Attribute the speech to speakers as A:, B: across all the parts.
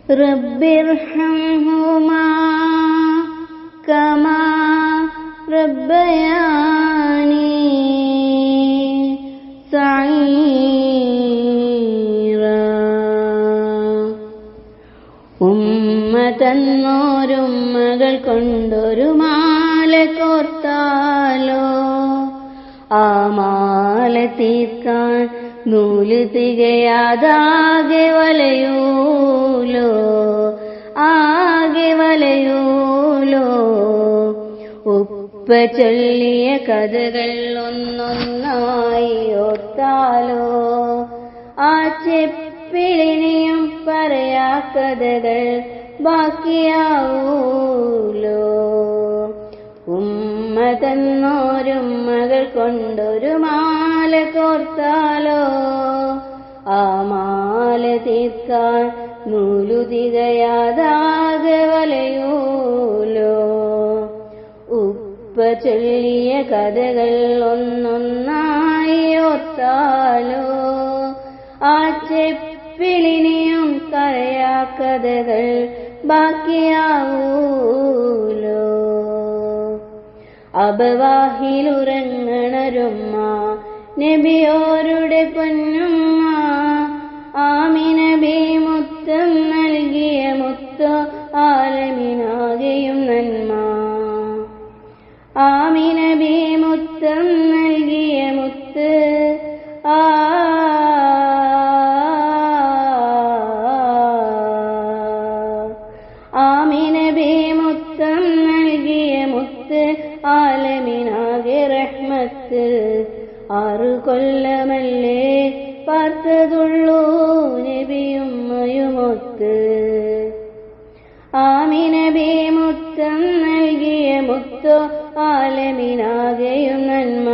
A: റബ്ബിർഹംഹുമാ കമാ റബ്ബയാനി സഈറാ. ഉമ്മ തന്നോരുമ്മകൾ കൊണ്ടൊരു മാല കോർത്താലോ, ആ മാല തീർക്കാൻ നൂല് തികയാതാകെ വലയൂലോ, ആകെ വലയൂലോ. ഉപ്പ ചൊല്ലിയ കഥകൾ ഒന്നൊന്നായി ഓർത്താലോ, ആ ചെപ്പിളിനിയും പറയാ കഥകൾ ബാക്കിയാവൂലോ. ഉമ്മ തന്നോരുമ്മകൾ കൊണ്ടൊരു മാല കോർത്താലോ, ആ മാല തീർക്കാൻ നൂലു തികയാതാകെ വലയൂലോ. ഉപ്പ ചൊല്ലിയ കഥകൾ ഒന്നൊന്നായി ഓർത്താലോ, ആ ചെപ്പിളിനിയും പറയാ കഥകൾ ബാക്കിയാവൂലോ. അബവാഹിലുറങ്ങണരുമ്മ നബിയോരുടെ പൊന്നുമ്മ, ആമിനബി മുത്തം നൽകിയ മുത്ത് ആലമിനാകെയും നന്മ. ആമിനബി മുത്തം നൽകിയ മുത്ത് ആമിനബി മുത്തം നൽകിയ മുത്ത് ആലമിനാകെ റഹ്മത്ത്. 6 കൊല്ലമല്ലേ പാർത്തതുള്ളൂ നബിയുമ്മയുമൊത്ത്. ആമിനബി മുത്തം നൽകിയ മുത്ത് ആലമിനാകെയും നന്മ.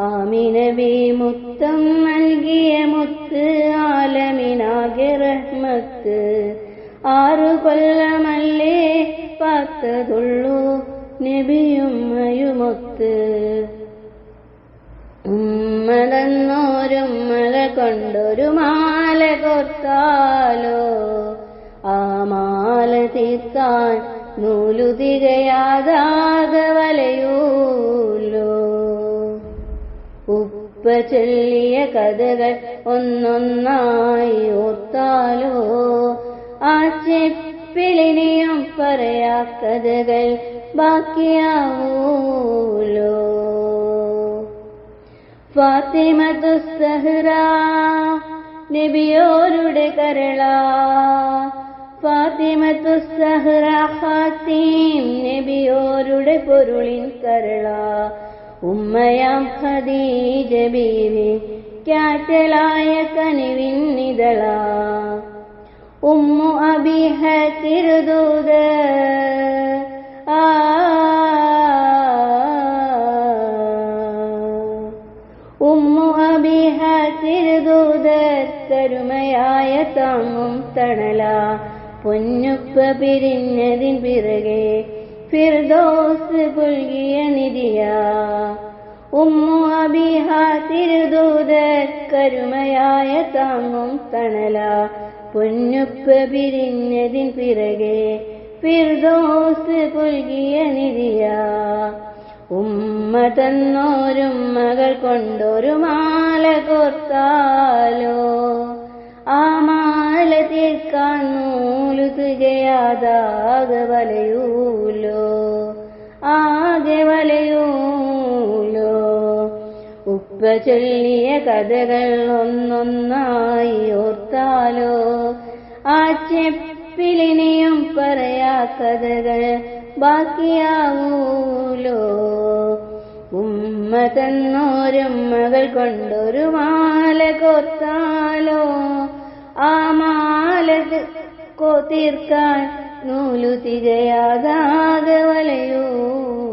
A: ആമിനബി മുത്തം നൽകിയ മുത്ത് ആലമിനാകെ റഹ്മത്ത്. 6 കൊല്ലമല്ലേ പാർത്തതുള്ളൂ നബിയുമ്മയുമൊത്ത്. ഉമ്മ തന്നോരുമ്മകൾ കൊണ്ടൊരു മാല കോർത്താലോ, ആ മാല തീർക്കാൻ നൂലു തികയാതാകെ വലയൂലോ. ഉപ്പ ചൊല്ലിയ കഥകൾ ഒന്നൊന്നായി ഓർത്താലോ, ആ ചെപ്പിളിനിയും പറയാ കഥകൾ ബാക്കിയാവൂലോ. ഫാത്തിമത്തു സഹ്റ നബിയോരുടെ കരള, ഫാത്തിമത്തു സഹ്റ ഖാത്തീം നബിയോരുടെ പൊരുളിൻ കരള. ഉമ്മയാം ഖദീജ ബീവി ക്യാറ്റലായ കനിവിൻ നിതള. ഉമ്മു അബീഹ തിരുദൂത ഉമ്മു അബീഹ തിരുദൂതർ കരുമയായ താങ്ങും തണല. പൊന്നുപ്പ പിരിഞ്ഞതിൻ പിറകെ ഫിർദൗസ് പുൽകിയ നിധിയ. ഉമ്മു അബീഹ തിരുദൂതർ കരുമയായ താങ്ങും തണല. പൊന്നുപ്പ പിരിഞ്ഞതിൻ പിറകെ ഫിർദൗസ് പുൽകിയ നിധിയ. ഉമ്മ തന്നോരുമ്മകൾ കൊണ്ടൊരു മാല കോർത്താലോ, ആ മാല തീർക്കാൻ നൂലു തികയാതാകെ വലയൂലോ, ആകെ വലയൂലോ. ഉപ്പ ചൊല്ലിയ കഥകൾ ഒന്നൊന്നായി ഓർത്താലോ, ആ ചെപ്പിലിനിയും പറയാ കഥകൾ ബാക്കിയാവൂലോ. ഉമ്മ തന്നോരുമ്മകൾ കൊണ്ടൊരു മാല കോർത്താലോ, ആ മാല തീർക്കാൻ നൂലു തികയാതാകെ വലയൂലോ.